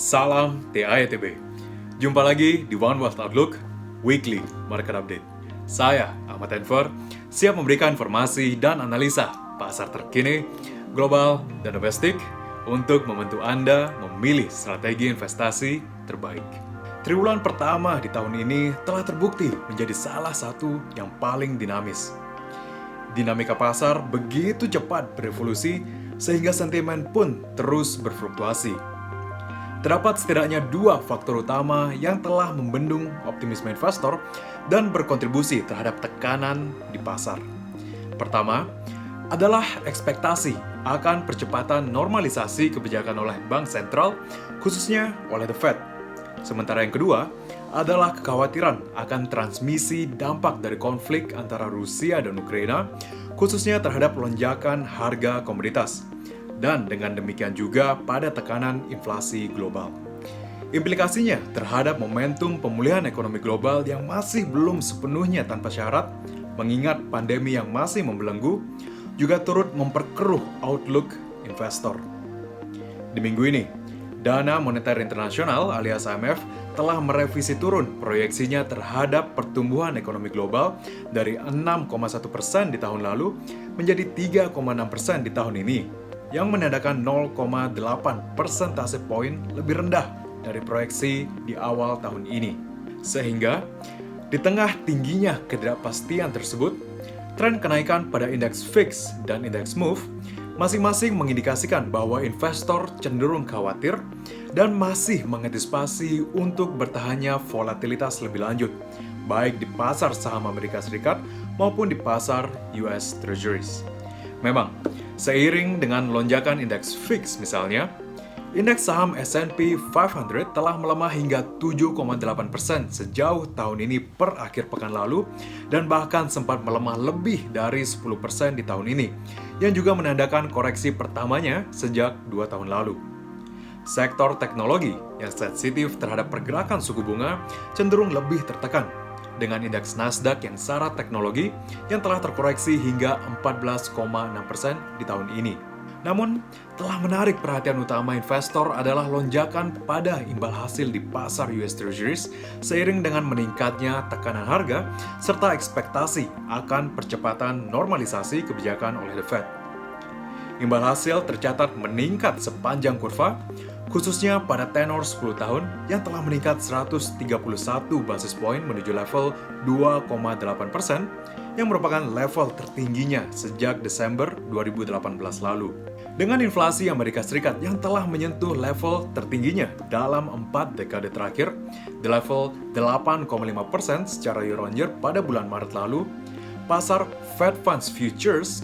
Salam TAETB. Jumpa lagi di One Wealth Outlook Weekly Market Update. Saya, Ahmad Enver, siap memberikan informasi dan analisa pasar terkini, global, dan domestik untuk membantu Anda memilih strategi investasi terbaik. Triwulan pertama di tahun ini telah terbukti menjadi salah satu yang paling dinamis. Dinamika pasar begitu cepat berevolusi sehingga sentimen pun terus berfluktuasi. Terdapat setidaknya dua faktor utama yang telah membendung optimisme investor dan berkontribusi terhadap tekanan di pasar. Pertama, adalah ekspektasi akan percepatan normalisasi kebijakan oleh bank sentral, khususnya oleh The Fed. Sementara yang kedua adalah kekhawatiran akan transmisi dampak dari konflik antara Rusia dan Ukraina, khususnya terhadap lonjakan harga komoditas. Dan dengan demikian juga pada tekanan inflasi global. Implikasinya terhadap momentum pemulihan ekonomi global yang masih belum sepenuhnya tanpa syarat, mengingat pandemi yang masih membelenggu, juga turut memperkeruh outlook investor. Di minggu ini, Dana Moneter Internasional alias IMF telah merevisi turun proyeksinya terhadap pertumbuhan ekonomi global dari 6,1% di tahun lalu menjadi 3,6% di tahun ini, yang menandakan 0,8 persentase poin lebih rendah dari proyeksi di awal tahun ini. Sehingga, di tengah tingginya ketidakpastian tersebut, tren kenaikan pada indeks VIX dan indeks MOVE masing-masing mengindikasikan bahwa investor cenderung khawatir dan masih mengantisipasi untuk bertahannya volatilitas lebih lanjut, baik di pasar saham Amerika Serikat maupun di pasar US Treasuries. Memang, seiring dengan lonjakan indeks VIX misalnya, indeks saham S&P 500 telah melemah hingga 7,8% sejauh tahun ini per akhir pekan lalu dan bahkan sempat melemah lebih dari 10% di tahun ini, yang juga menandakan koreksi pertamanya sejak 2 tahun lalu. Sektor teknologi yang sensitif terhadap pergerakan suku bunga cenderung lebih tertekan, dengan indeks Nasdaq yang syarat teknologi yang telah terkoreksi hingga 14,6% di tahun ini. Namun, telah menarik perhatian utama investor adalah lonjakan pada imbal hasil di pasar US Treasuries seiring dengan meningkatnya tekanan harga serta ekspektasi akan percepatan normalisasi kebijakan oleh The Fed. Imbal hasil tercatat meningkat sepanjang kurva, khususnya pada tenor 10 tahun yang telah meningkat 131 basis poin menuju level 2,8% yang merupakan level tertingginya sejak Desember 2018 lalu. Dengan inflasi Amerika Serikat yang telah menyentuh level tertingginya dalam 4 dekade terakhir, di level 8,5% secara year-on-year pada bulan Maret lalu, pasar Fed Funds Futures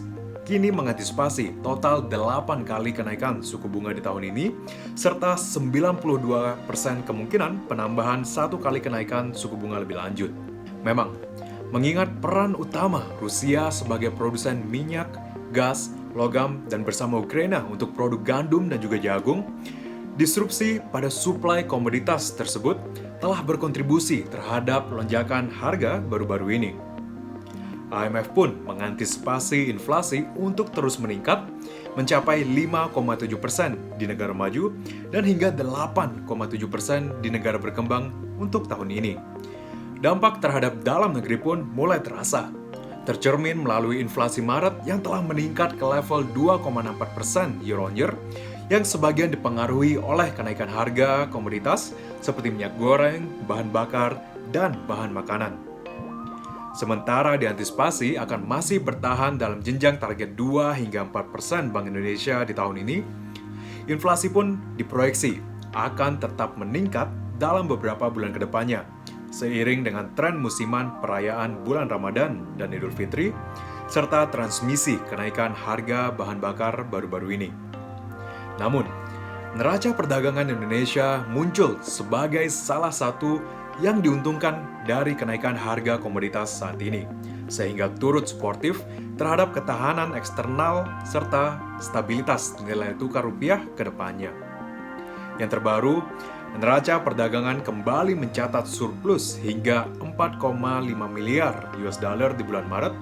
kini mengantisipasi total 8 kali kenaikan suku bunga di tahun ini, serta 92% kemungkinan penambahan 1 kali kenaikan suku bunga lebih lanjut. Memang, mengingat peran utama Rusia sebagai produsen minyak, gas, logam, dan bersama Ukraina untuk produk gandum dan juga jagung, disrupsi pada suplai komoditas tersebut telah berkontribusi terhadap lonjakan harga baru-baru ini. IMF pun mengantisipasi inflasi untuk terus meningkat, mencapai 5,7% di negara maju dan hingga 8,7% di negara berkembang untuk tahun ini. Dampak terhadap dalam negeri pun mulai terasa, tercermin melalui inflasi Maret yang telah meningkat ke level 2,64% year-on-year, yang sebagian dipengaruhi oleh kenaikan harga komoditas seperti minyak goreng, bahan bakar, dan bahan makanan. Sementara diantisipasi akan masih bertahan dalam jenjang target 2 hingga 4% Bank Indonesia di tahun ini, inflasi pun diproyeksi akan tetap meningkat dalam beberapa bulan ke depannya, seiring dengan tren musiman perayaan bulan Ramadan dan Idul Fitri, serta transmisi kenaikan harga bahan bakar baru-baru ini. Namun, neraca perdagangan Indonesia muncul sebagai salah satu yang diuntungkan dari kenaikan harga komoditas saat ini, sehingga turut suportif terhadap ketahanan eksternal serta stabilitas nilai tukar rupiah ke depannya. Yang terbaru, neraca perdagangan kembali mencatat surplus hingga 4,5 miliar US dollar di bulan Maret,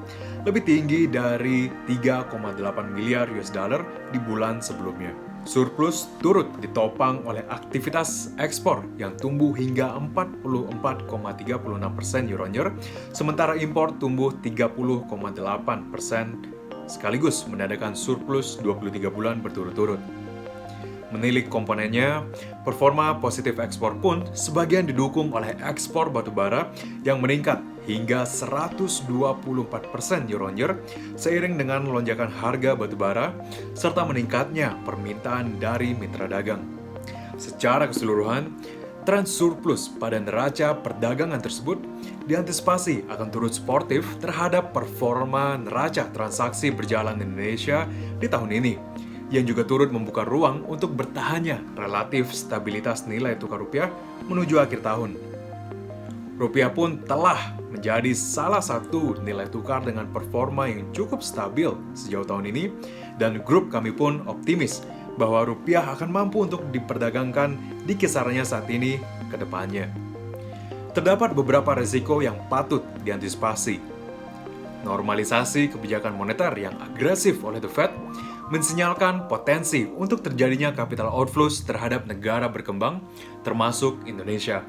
lebih tinggi dari 3,8 miliar US dollar di bulan sebelumnya. Surplus turut ditopang oleh aktivitas ekspor yang tumbuh hingga 44,36% year-on-year, sementara impor tumbuh 30,8%, sekaligus menandakan surplus 23 bulan berturut-turut. Menilik komponennya, performa positif ekspor pun sebagian didukung oleh ekspor batubara yang meningkat hingga 124% year-on-year seiring dengan lonjakan harga batubara serta meningkatnya permintaan dari mitra dagang. Secara keseluruhan, tren surplus pada neraca perdagangan tersebut diantisipasi akan turut sportif terhadap performa neraca transaksi berjalan Indonesia di tahun ini, yang juga turut membuka ruang untuk bertahannya relatif stabilitas nilai tukar rupiah menuju akhir tahun. Rupiah pun telah menjadi salah satu nilai tukar dengan performa yang cukup stabil sejauh tahun ini, dan grup kami pun optimis bahwa rupiah akan mampu untuk diperdagangkan di kisarannya saat ini ke depannya. Terdapat beberapa risiko yang patut diantisipasi. Normalisasi kebijakan moneter yang agresif oleh The Fed mensinyalkan potensi untuk terjadinya capital outflows terhadap negara berkembang, termasuk Indonesia.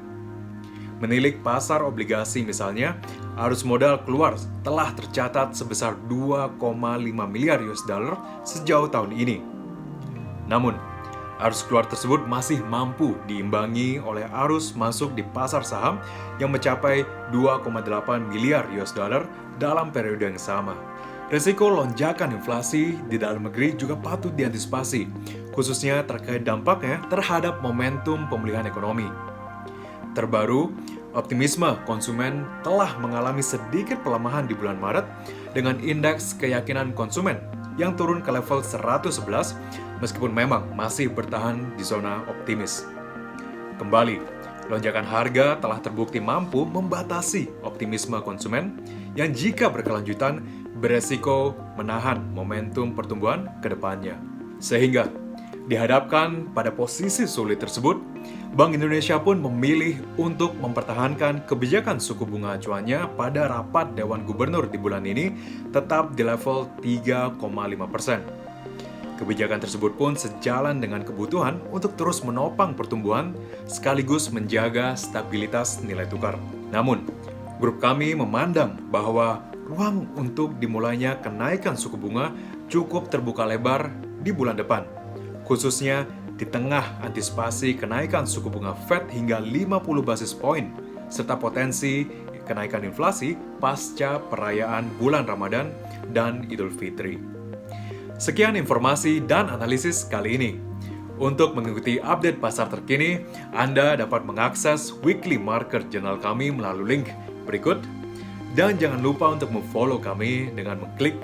Menilik pasar obligasi misalnya, arus modal keluar telah tercatat sebesar 2,5 miliar US dollar sejauh tahun ini. Namun, arus keluar tersebut masih mampu diimbangi oleh arus masuk di pasar saham yang mencapai 2,8 miliar US dollar dalam periode yang sama. Risiko lonjakan inflasi di dalam negeri juga patut diantisipasi, khususnya terkait dampaknya terhadap momentum pemulihan ekonomi. Terbaru, optimisme konsumen telah mengalami sedikit pelemahan di bulan Maret dengan indeks keyakinan konsumen yang turun ke level 111 meskipun memang masih bertahan di zona optimis. Kembali, lonjakan harga telah terbukti mampu membatasi optimisme konsumen yang jika berkelanjutan beresiko menahan momentum pertumbuhan ke depannya. Sehingga, dihadapkan pada posisi sulit tersebut, Bank Indonesia pun memilih untuk mempertahankan kebijakan suku bunga acuannya pada rapat Dewan Gubernur di bulan ini tetap di level 3,5%. Kebijakan tersebut pun sejalan dengan kebutuhan untuk terus menopang pertumbuhan sekaligus menjaga stabilitas nilai tukar. Namun, grup kami memandang bahwa ruang untuk dimulainya kenaikan suku bunga cukup terbuka lebar di bulan depan, khususnya di tengah antisipasi kenaikan suku bunga Fed hingga 50 basis poin, serta potensi kenaikan inflasi pasca perayaan bulan Ramadan dan Idul Fitri. Sekian informasi dan analisis kali ini. Untuk mengikuti update pasar terkini, Anda dapat mengakses weekly market journal kami melalui link berikut. Dan jangan lupa untuk memfollow kami dengan mengklik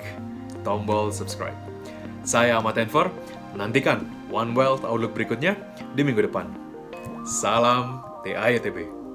tombol subscribe. Saya Ahmad Enver, nantikan One Wealth Outlook berikutnya di minggu depan. Salam TAYTB.